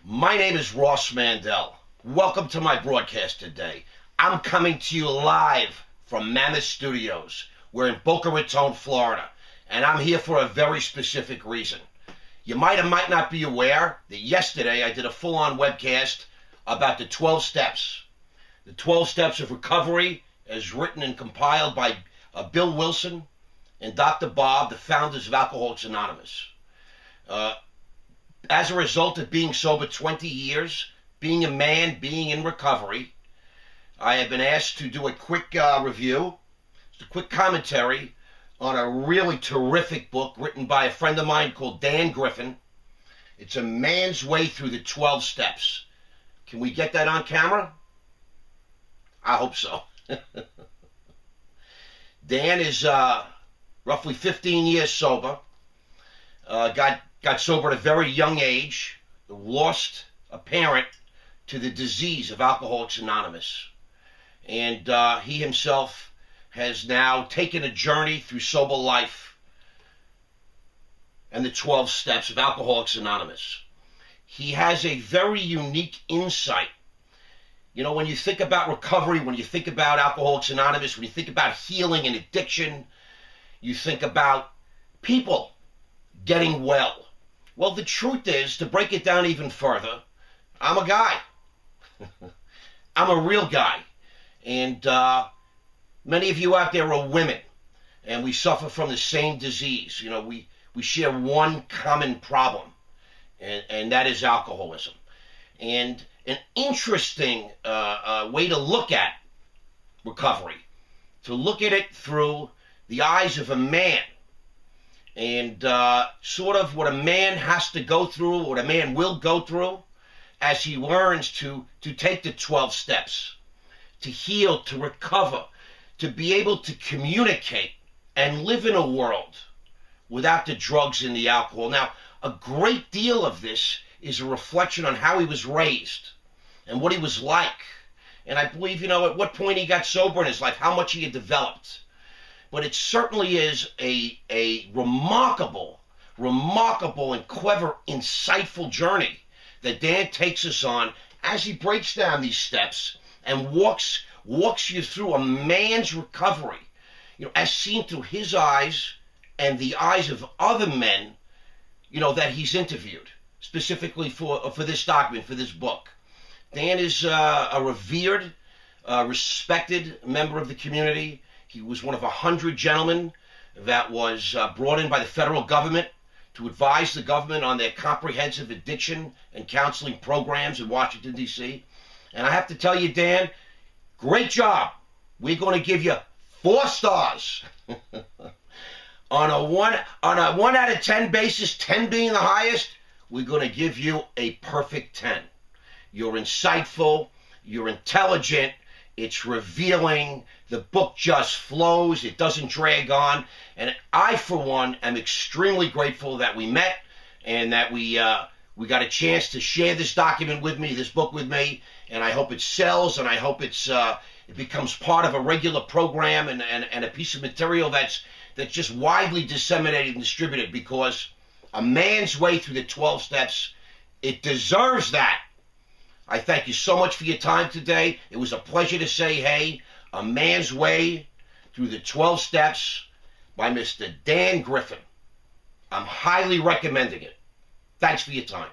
My name is Ross Mandell. Welcome to my broadcast today. I'm coming to you live from Mammoth Studios. We're in Boca Raton, Florida, and I'm here for a very specific reason. You might or might not be aware that yesterday I did a full-on webcast about the 12 steps. The 12 steps of recovery as written and compiled by Bill Wilson and Dr. Bob, the founders of Alcoholics Anonymous. As a result of being sober 20 years, being a man, being in recovery, I have been asked to do a quick review, just a quick commentary on a really terrific book written by a friend of mine called Dan Griffin. It's A Man's Way Through the 12 Steps. Can we get that on camera? I hope so. Dan is roughly 15 years sober. Got sober at a very young age, lost a parent to the disease of Alcoholics Anonymous. And he himself has now taken a journey through sober life and the 12 steps of Alcoholics Anonymous. He has a very unique insight. You know, when you think about recovery, when you think about Alcoholics Anonymous, when you think about healing and addiction, you think about people getting well. Well, the truth is, to break it down even further, I'm a guy. I'm a real guy. And many of you out there are women, and we suffer from the same disease. You know, we share one common problem, and that is alcoholism. And an interesting way to look at recovery, to look at it through the eyes of a man, and sort of what a man has to go through, what a man will go through as he learns to take the 12 steps, to heal, to recover, to be able to communicate and live in a world without the drugs and the alcohol. Now, a great deal of this is a reflection on how he was raised and what he was like. And I believe, you know, at what point he got sober in his life, how much he had developed. But it certainly is a remarkable and clever, insightful journey that Dan takes us on as he breaks down these steps and walks you through a man's recovery, you know, as seen through his eyes and the eyes of other men, you know, that he's interviewed, specifically for this document, for this book. Dan is a revered, respected member of the community. He was one of 100 gentlemen that was brought in by the federal government to advise the government on their comprehensive addiction and counseling programs in Washington, D.C. And I have to tell you, Dan, great job. We're going to give you 4 stars. on a 1 out of 10 basis, 10 being the highest, we're going to give you a perfect 10. You're insightful, you're intelligent, it's revealing, the book just flows, it doesn't drag on, and I, for one, am extremely grateful that we met and that we got a chance to share this document with me, this book with me, and I hope it sells, and I hope it becomes part of a regular program and a piece of material that's just widely disseminated and distributed, because A Man's Way Through the 12 Steps, it deserves that. I thank you so much for your time today. It was a pleasure to say hey. A Man's Way Through the 12 Steps by Mr. Dan Griffin. I'm highly recommending it. Thanks for your time.